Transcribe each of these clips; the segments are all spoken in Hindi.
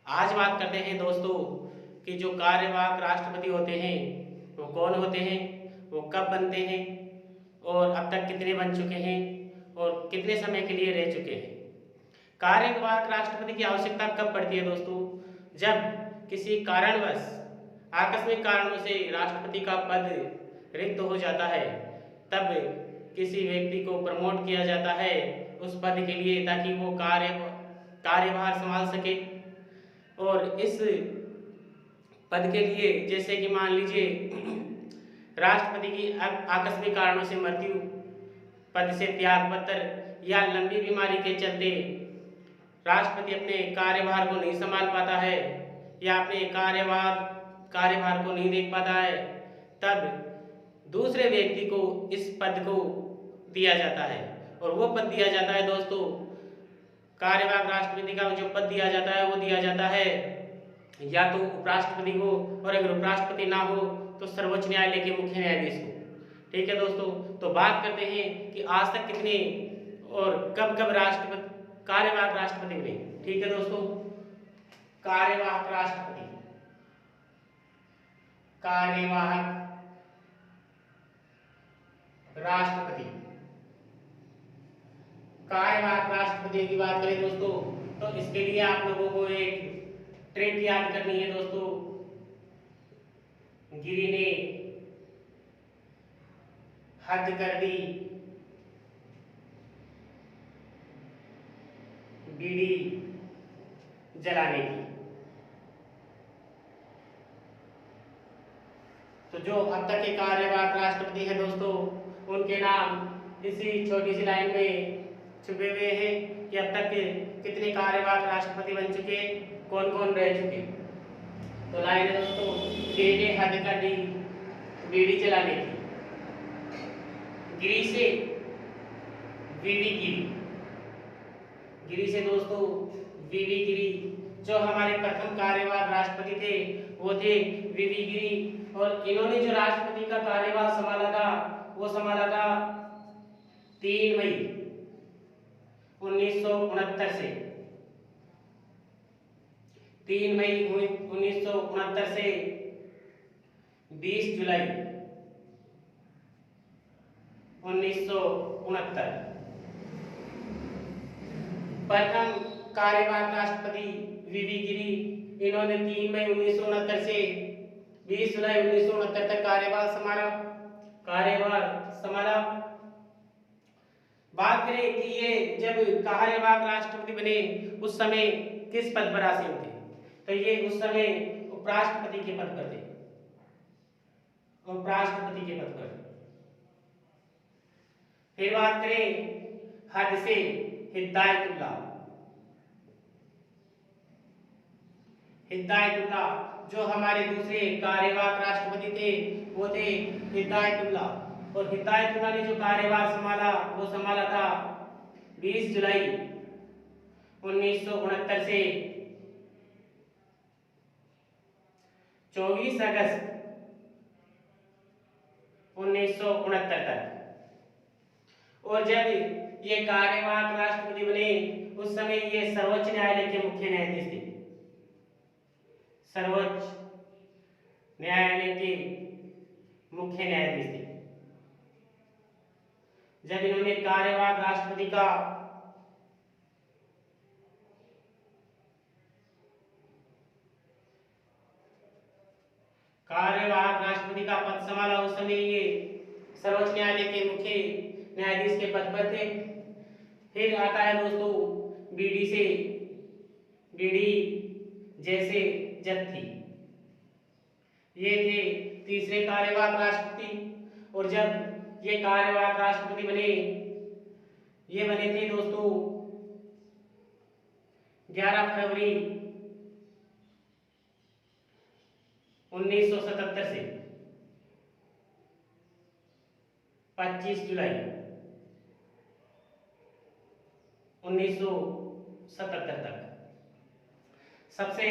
आज बात करते हैं दोस्तों कि जो कार्यवाहक राष्ट्रपति होते हैं वो कौन होते हैं, वो कब बनते हैं और अब तक कितने बन चुके हैं और कितने समय के लिए रह चुके हैं। कार्यवाहक राष्ट्रपति की आवश्यकता कब पड़ती है दोस्तों? जब किसी कारणवश आकस्मिक कारणों से राष्ट्रपति का पद रिक्त हो जाता है, तब किसी व्यक्ति को प्रमोट किया जाता है उस पद के लिए, ताकि वो कार्यभार संभाल सके। और इस पद के लिए, जैसे कि मान लीजिए राष्ट्रपति की आकस्मिक कारणों से मृत्यु, पद से त्याग पत्र या लंबी बीमारी के चलते राष्ट्रपति अपने कार्यभार को नहीं संभाल पाता है या अपने कार्यभार को नहीं देख पाता है, तब दूसरे व्यक्ति को इस पद को दिया जाता है। और वो पद दिया जाता है दोस्तों, कार्यवाहक राष्ट्रपति का जो पद दिया जाता है वो दिया जाता है या तो उपराष्ट्रपति को, और अगर उपराष्ट्रपति ना हो तो सर्वोच्च न्यायालय के मुख्य न्यायाधीश को। ठीक है दोस्तों, तो बात करते हैं कि आज तक कितने और कब कब कार्यवाहक राष्ट्रपति बने। ठीक है दोस्तों, कार्यवाहक राष्ट्रपति कार्यवाहक राष्ट्रपति कार्यवाहक राष्ट्रपति की बात करें दोस्तों, तो इसके लिए आप लोगों को एक ट्रिक याद करनी है दोस्तों। गिरी ने हद कर दी बीड़ी जलाने की। तो जो अब तक के कार्यवाहक राष्ट्रपति हैं दोस्तों, उनके नाम इसी छोटी सी लाइन में छुपे हुए हैं कि अब तक कितने कार्यवाहक राष्ट्रपति बन चुके, कौन कौन रह चुके। तो लाइन है दोस्तों, गिरी ने हद कर दी बीड़ी जलाने की। गिरी से वीवी गिरी, गिरी से दोस्तों वीवी गिरी। जो हमारे प्रथम कार्यवाहक राष्ट्रपति थे वो थे वीवी गिरी, और इन्होंने जो राष्ट्रपति का कार्यभार संभाला था वो संभाला था 3 मई 1969 से 3 मई 1969 से 20 जुलाई 1969। प्रथम कार्यवाहक राष्ट्रपति वीवी गिरी, इन्होंने 3 मई 1969 से 20 जुलाई 1969 तक कार्यभार संभाला। बात करें कि ये जब कार्यवाहक राष्ट्रपति बने उस समय किस पद पर आसीन थे, तो ये उस समय उपराष्ट्रपति के पद पर थे, उपराष्ट्रपति के पद पर। फिर बात करें हद से हिदायतुल्लाह, हिदायतुल्लाह जो हमारे दूसरे कार्यवाहक राष्ट्रपति थे वो थे हिदायतुल्लाह। और हिदायतुल्लाह ने जो कार्यभार संभाला वो संभाला था 20 जुलाई 1969 से 24 अगस्त 1969 तक। और जब ये कार्यवाहक राष्ट्रपति बने उस समय ये सर्वोच्च न्यायालय के मुख्य न्यायाधीश थे, सर्वोच्च न्यायालय के मुख्य न्यायाधीश थे। जब इन्होंने कार्यवाहक राष्ट्रपति का पद संभाला उस समय ये सर्वोच्च न्यायालय के मुख्य न्यायाधीश के पद पर थे। फिर आता है दोस्तों बीडी से बीडी जैसे जत्थी, ये थे तीसरे कार्यवाहक राष्ट्रपति। और जब ये कार्यवाहक राष्ट्रपति बने, ये बने थे दोस्तों 11 फरवरी 1977 से 25 जुलाई 1977 तक। सबसे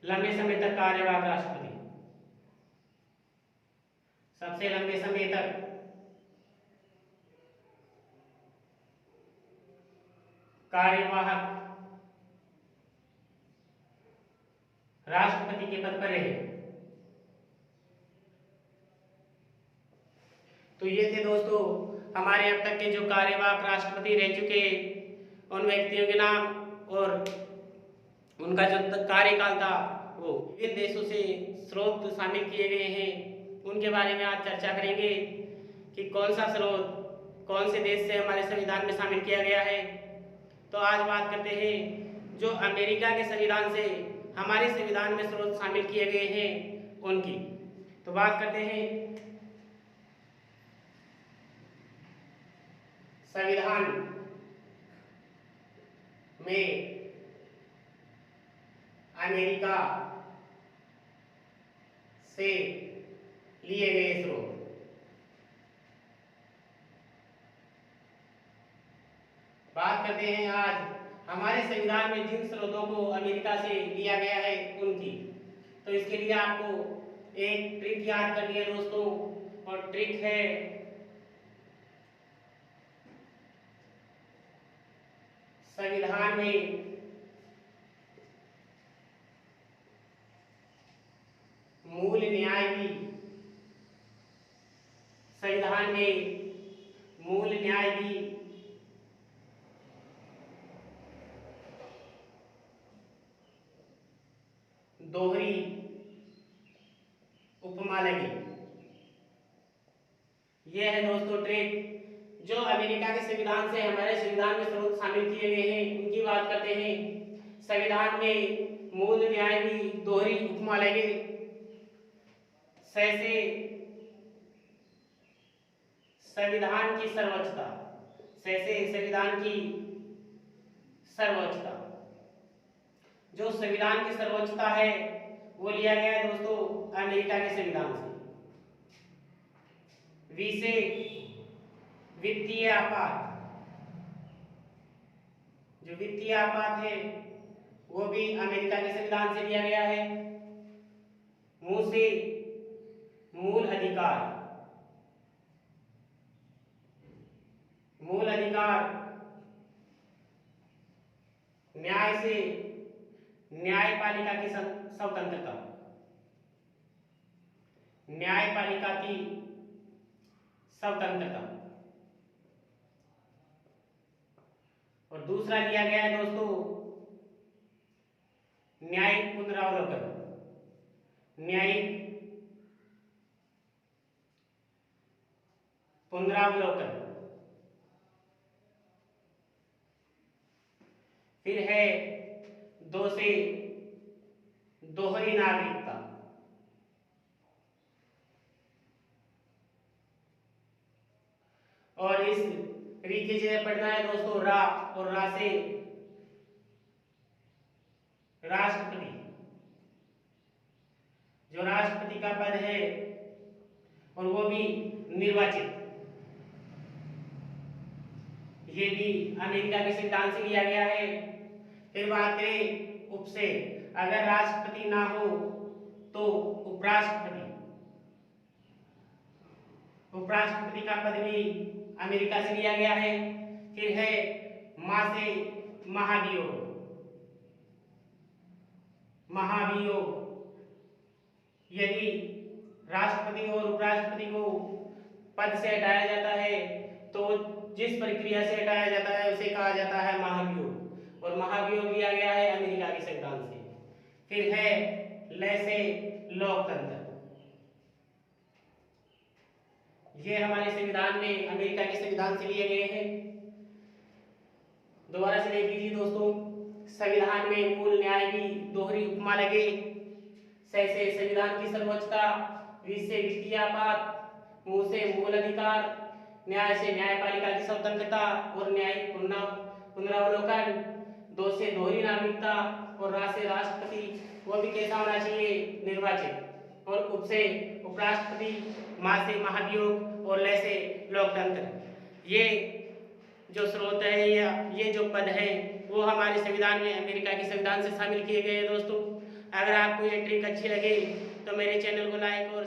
लंबे समय तक कार्यवाहक राष्ट्रपति, सबसे लंबे समय तक कार्यवाहक राष्ट्रपति के पद पर रहे। तो ये थे दोस्तों हमारे अब तक के जो कार्यवाहक राष्ट्रपति रह चुके उन व्यक्तियों के नाम और उनका जो कार्यकाल था वो विभिन्न देशों से स्रोत शामिल किए गए हैं, उनके बारे में आज चर्चा करेंगे कि कौन सा स्रोत कौन से देश से हमारे संविधान में शामिल किया गया है। तो आज बात करते हैं जो अमेरिका के संविधान से हमारे संविधान में स्रोत शामिल किए गए हैं उनकी। तो बात करते हैं संविधान में अमेरिका से लिए गए स्रोत। बात करते हैं आज हमारे संविधान में जिन स्रोतों को अमेरिका से लिया गया है उनकी। तो इसके लिए आपको एक ट्रिक याद करनी है दोस्तों, और ट्रिक है संविधान में मूल न्याय भी, संविधान में मूल न्याय भी दोहरी उपमा लगी। यह है दोस्तों ट्रिक। जो अमेरिका के संविधान से हमारे संविधान में स्रोत शामिल किए गए हैं उनकी बात करते हैं। संविधान में मूल न्याय भी दोहरी उपमा लगे, जैसे संविधान की सर्वोच्चता, जैसे संविधान की सर्वोच्चता, जो संविधान की सर्वोच्चता है वो लिया गया है दोस्तों अमेरिका के संविधान से। विषय वित्तीय आपात, जो वित्तीय आपात है वो भी अमेरिका के संविधान से लिया गया है। मुंह से मूल अधिकार, मूल अधिकार, न्याय से न्यायपालिका की स्वतंत्रता, न्यायपालिका की स्वतंत्रता। और दूसरा लिया गया है दोस्तों न्यायिक पुनरावलोकन, न्यायिक पुनरावलोकन। फिर है दो से दोहरी नागरिकता, और इस री की जगह पढ़ना है दोस्तों रा, और रा से राष्ट्रपति, जो राष्ट्रपति का पद है और वो भी निर्वाचित, ये भी अमेरिका के संविधान से लिया गया है। फिर बात करें उप से, अगर राष्ट्रपति ना हो तो उपराष्ट्रपति, उपराष्ट्रपति का पद भी अमेरिका से लिया गया है। फिर है मां से महाभियोग, महाभियोग, यदि राष्ट्रपति और उपराष्ट्रपति को पद से हटाया जाता है तो जिस प्रक्रिया से हटाया जाता है उसे कहा जाता है महाभियोग, और महाभियोग लिया गया है अमेरिका के संविधान से। फिर है ल से लोकतंत्र, ये हमारे संविधान में अमेरिका के संविधान से लिए गए हैं। दोबारा से देख लीजिए दोस्तों, संविधान में मूल न्याय भी दोहरी उपमा लगे, जैसे संविधान की सर्वोच्चता, विषय वित्तीय आपात, मुंह से मूल अधिकार, न्याय से न्यायपालिका की स्वतंत्रता और न्यायिक पुनरावलोकन, दो से दोहरी नागरिकता, और रा से राष्ट्रपति, वो भी कैसा होना चाहिए निर्वाचित, और उप से उपराष्ट्रपति, मां से महाभियोग और ल से लोकतंत्र। ये जो स्रोत है या ये जो पद है वो हमारे संविधान में अमेरिका के संविधान से शामिल किए गए हैं दोस्तों। अगर आपको ये ट्रिक अच्छी लगे तो मेरे चैनल को लाइक और